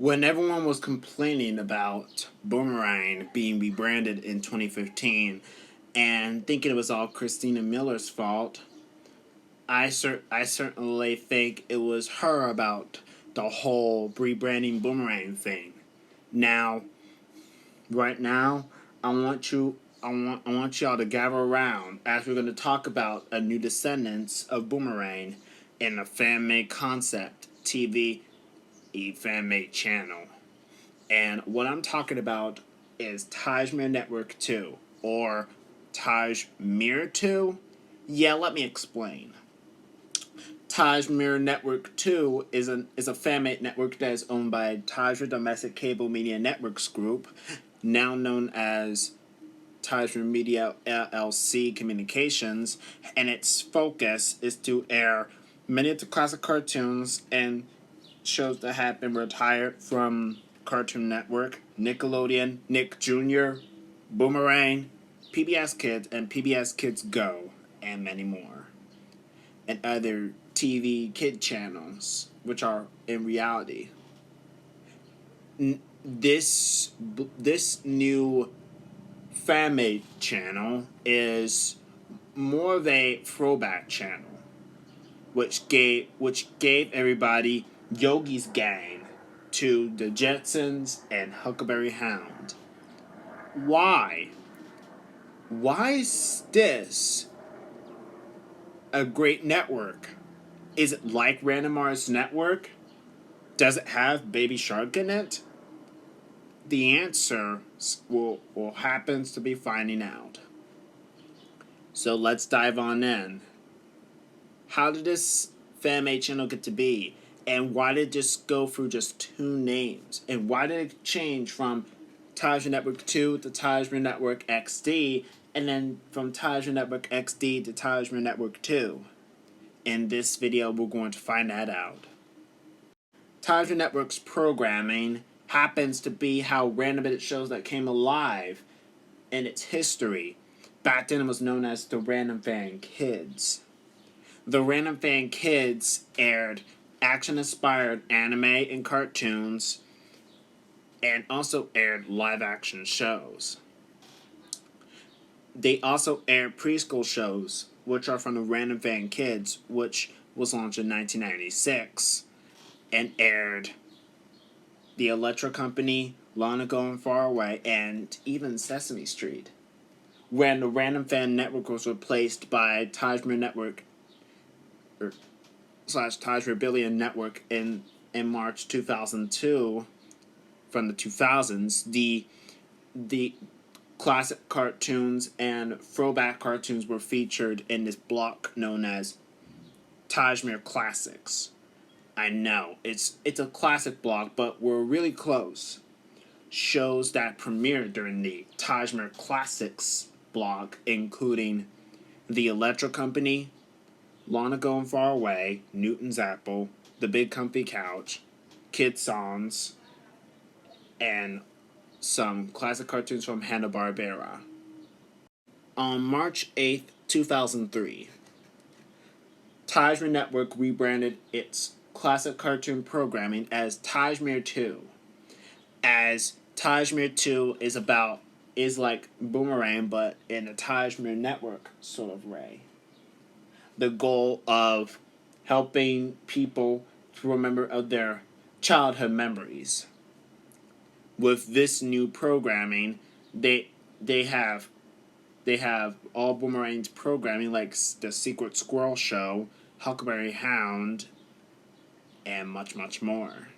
When everyone was complaining about Boomerang being rebranded in 2015 and thinking it was all Christina Miller's fault, I certainly think it was her about the whole rebranding Boomerang thing. Now, right now, I want y'all to gather around as we're going to talk about a new descendants of Boomerang in a fan made concept TV fan made channel. And what I'm talking about is Tajmir Network 2 or Tajmir 2. Yeah, let me explain. Tajmir Network 2 is a fan-made network that is owned by Tajmir Domestic Cable Media Networks Group, now known as Tajmir Media LLC Communications, and its focus is to air many of the classic cartoons and shows that have been retired from Cartoon Network, Nickelodeon, Nick Jr., Boomerang, PBS Kids, and PBS Kids Go, and many more. And other TV kid channels, which are in reality. This new fan-made channel is more of a throwback channel, which gave everybody Yogi's Gang to the Jetsons and Huckleberry Hound. Why? Why is this a great network? Is it like Randomar's network? Does it have Baby Shark in it? The answer will happens to be finding out. So let's dive on in. How did this fan-made channel get to be? And why did it just go through just two names? And why did it change from Tajmir Network 2 to Tajmir Network XD, and then from Tajmir Network XD to Tajmir Network 2? In this video, we're going to find that out. Tajmir Network's programming happens to be how random shows that came alive in its history. Back then, it was known as the Random Fan Kids. The Random Fan Kids aired action-inspired anime and cartoons, and also aired live-action shows. They also aired preschool shows, which are from the Random Fan Kids, which was launched in 1996, and aired The Electric Company, Lana Going Far Away, and even Sesame Street. When the Random Fan Network was replaced by Tajmir Network / Tajmir Billion Network in March 2002, from the 2000s, the classic cartoons and throwback cartoons were featured in this block known as Tajmir Classics. I know, it's a classic block, but we're really close. Shows that premiered during the Tajmir Classics block, including The Electric Company, Lana Going Far Away, Newton's Apple, The Big Comfy Couch, Kid Songs, and some classic cartoons from Hanna-Barbera. On March 8th, 2003, Tajmir Network rebranded its classic cartoon programming as Tajmir 2, as Tajmir 2 is like Boomerang but in a Tajmir Network sort of way. The goal of helping people to remember of their childhood memories. With this new programming, they have all Boomerang's programming, like the Secret Squirrel Show, Huckleberry Hound, and much more.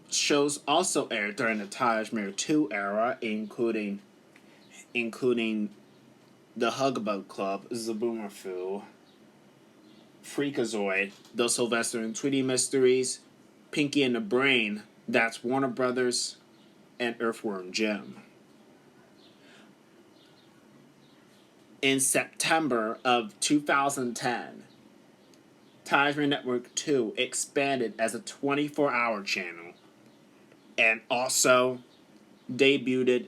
Shows also aired during the Tajmir 2 era, including the Hugbug Club, Zaboomerfoo, Freakazoid, The Sylvester and Tweety Mysteries, Pinky and the Brain, That's Warner Brothers, and Earthworm Jim. In September of 2010, Tajmir Network 2 expanded as a 24-hour channel and also debuted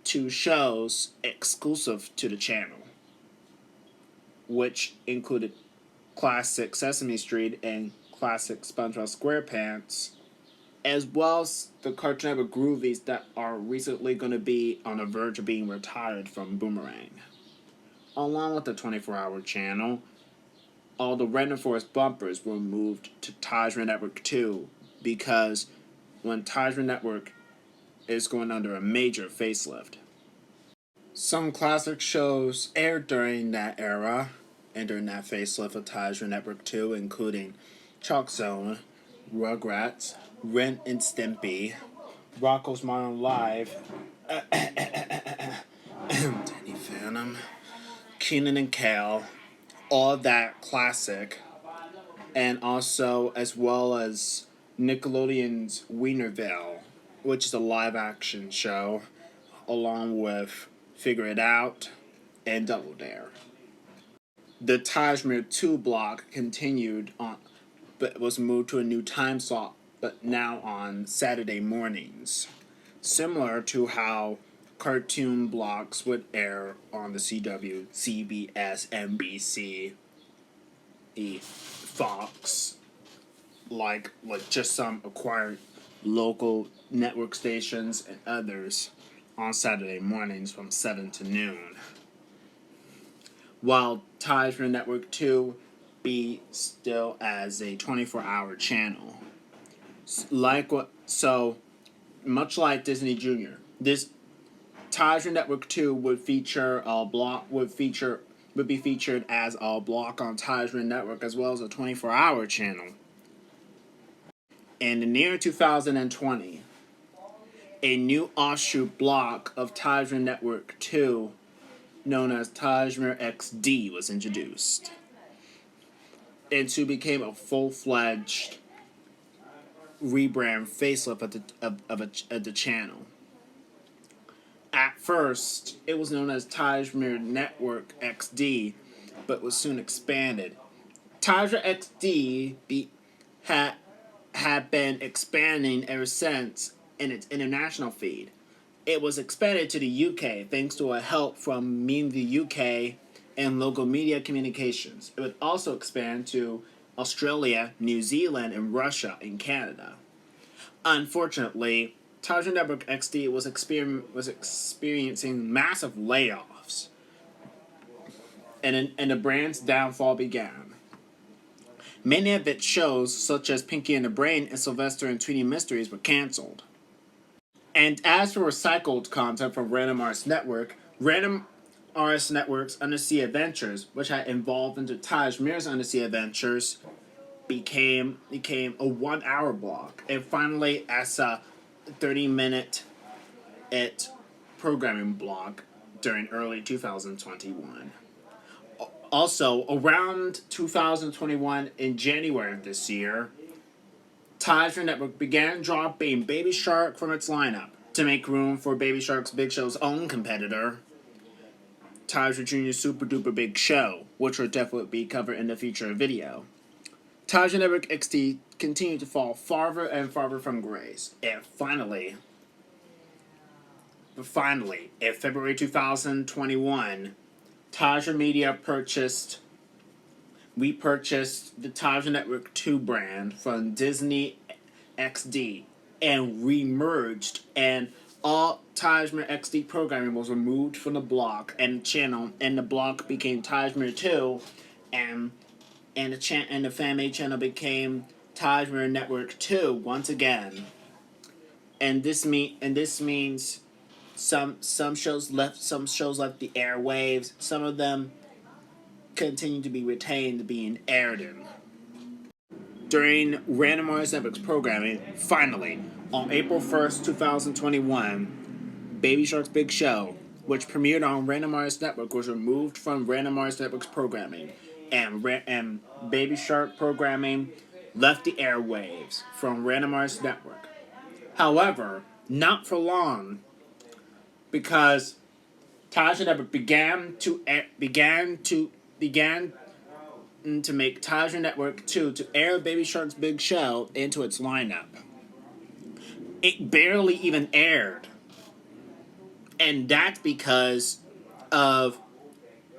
two shows exclusive to the channel, which included classic Sesame Street and classic SpongeBob SquarePants, as well as the Cartoon Network Groovies that are recently going to be on the verge of being retired from Boomerang. Along with the 24-hour channel, all the Random Forest bumpers were moved to Tajmir Network TOO because when Tajmir Network is going under a major facelift. Some classic shows aired during that era and during that facelift of Tajmir Network TOO, including Chalk Zone, Rugrats, Ren and Stimpy, Rocko's Modern Life, Danny Phantom, Keenan and Kel, all of that classic, and also as well as Nickelodeon's Wienerville, which is a live-action show, along with Figure It Out and Double Dare. The Tajmir 2 block continued on, but was moved to a new time slot, but now on Saturday mornings, similar to how cartoon blocks would air on the CW, CBS, NBC, Fox, like just some acquired local network stations and others on Saturday mornings from 7 to noon. While Tajmir Network 2 be still as a 24-hour channel. Much like Disney Junior, this Tajmir Network 2 would be featured as a block on Tajmir Network as well as a 24-hour channel. In the near 2020, a new offshoot block of Tajmir Network 2 known as Tajmir XD was introduced. And to became a full-fledged rebrand facelift of the channel. At first, it was known as Tajmir Network XD, but was soon expanded. Tajmir XD had been expanding ever since in its international feed. It was expanded to the UK thanks to a help from Meme the UK and local media communications. It would also expand to Australia, New Zealand, and Russia and Canada. Unfortunately, Tajmir Network XD was experiencing massive layoffs, and the brand's downfall began. Many of its shows, such as Pinky and the Brain and Sylvester and Tweety Mysteries, were cancelled. And as for recycled content from Random Arts Network, Random Arts Network's Undersea Adventures, which had evolved into Tajmir's Undersea Adventures, became a 1-hour block, and finally as a 30-minute programming block during early 2021. Also, around 2021, in January of this year, Tajmir Network began dropping Baby Shark from its lineup to make room for Baby Shark's Big Show's own competitor, Tajmir Jr.'s Super Duper Big Show, which will definitely be covered in the future video. Tajmir Network XD continued to fall farther and farther from grace, and finally, in February 2021, Tajmir Media we purchased the Tajmir Network 2 brand from Disney XD and remerged, and all Tajmir XD programming was removed from the block and the channel, and the block became Tajmir 2, and the fan-made channel became Tajmir Network 2 once again. And this means some shows left the airwaves. Some of them continue to be retained, being aired in. During Random Arts Network's programming, finally, on April 1st, 2021, Baby Shark's Big Show, which premiered on Random Arts Network, was removed from Random Arts Network's programming, and Baby Shark programming left the airwaves from Random Arts Network. However, not for long, because Tajmir Network began to make Tajmir Network 2 to air Baby Shark's Big Show into its lineup. It barely even aired. And that's because of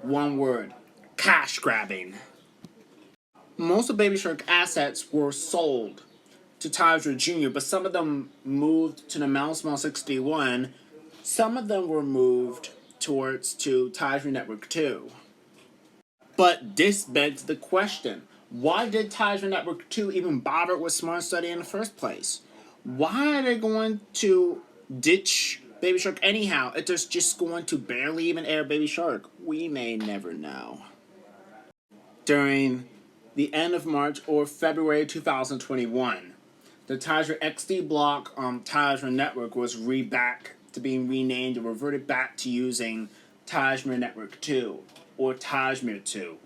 one word: cash grabbing. Most of Baby Shark assets were sold to Tajmir Jr., but some of them moved to the Mouse 61. Some of them were moved to Tajmir Network 2. But this begs the question, why did Tajmir Network 2 even bother with Smart Study in the first place? Why are they going to ditch Baby Shark anyhow? If they're just going to barely even air Baby Shark, we may never know. During the end of March or February 2021, the Tajmir XD block on Tajmir Network was back to being renamed and reverted back to using Tajmir Network 2 or Tajmir 2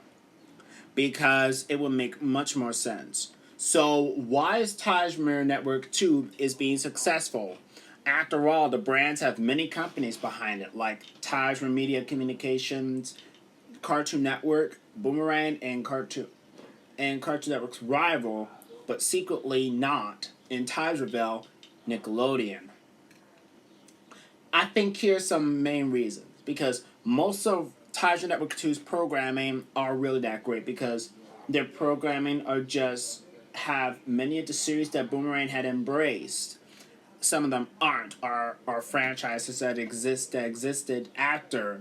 because it would make much more sense. So why is Tajmir Network 2 is being successful? After all, the brands have many companies behind it, like Tajmir Media Communications, Cartoon Network, Boomerang, and Cartoon Network's rival, but secretly not, in Tajmirville, Nickelodeon. I think here's some main reasons. Because most of Tajmir Network 2's programming are really that great, because their programming are just have many of the series that Boomerang had embraced. Some of them aren't, are franchises that existed after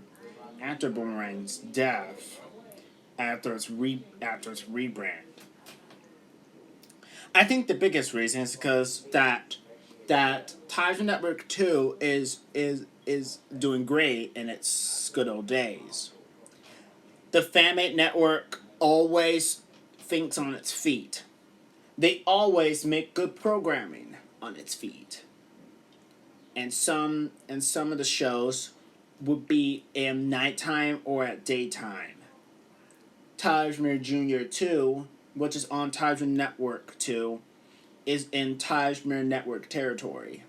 Boomerang's death, after its rebrand. I think the biggest reason is because that Tajmir Network 2 is doing great in its good old days. The Fanmade Network always thinks on its feet. They always make good programming on its feet. And some of the shows would be in nighttime or at daytime. Tajmir Jr. 2, which is on Tajmir Network 2, is in Tajmir Network territory.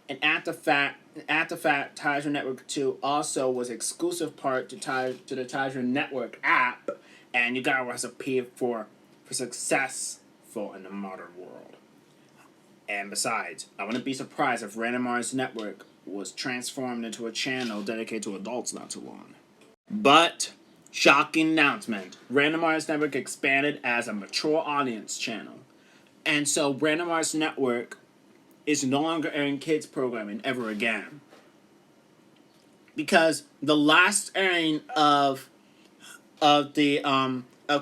And at the fact, Tajmir Network 2 also was exclusive part to the Tajmir Network app, and you got a recipe for successful in the modern world. And besides, I wouldn't be surprised if Random Artist Network was transformed into a channel dedicated to adults not too long. But shocking announcement, Random Artist Network expanded as a mature audience channel. And so Random Artist Network is no longer airing kids programming ever again. Because the last airing of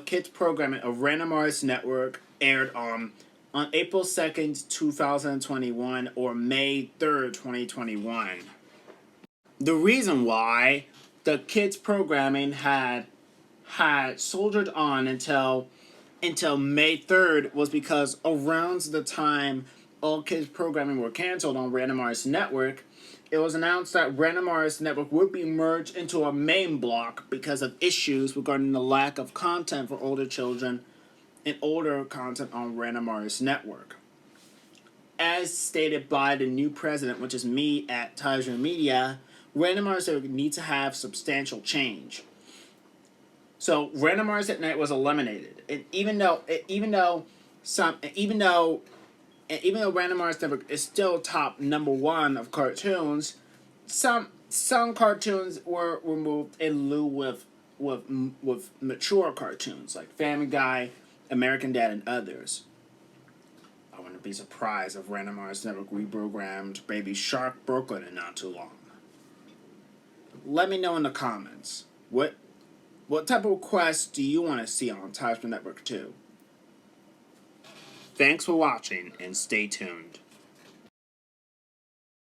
kids programming of Random Artist Network aired on April 2nd, 2021 or May 3rd, 2021. The reason why the kids programming had soldiered on until May 3rd was because around the time all kids programming were canceled on Random Artist Network, it was announced that Random Artist Network would be merged into a main block because of issues regarding the lack of content for older children and older content on Random Artist Network. As stated by the new president, which is me at Tajmir Media, Random Artist Network needs to have substantial change. So Random Artist at Night was eliminated, and even though Random Artist Network is still top number one of cartoons, some cartoons were moved in lieu with mature cartoons like Family Guy, American Dad, and others. I wouldn't be surprised if Random Artist Network reprogrammed Baby Shark Brooklyn in not too long. Let me know in the comments what type of requests do you want to see on Tajmir Network 2? Thanks for watching and stay tuned.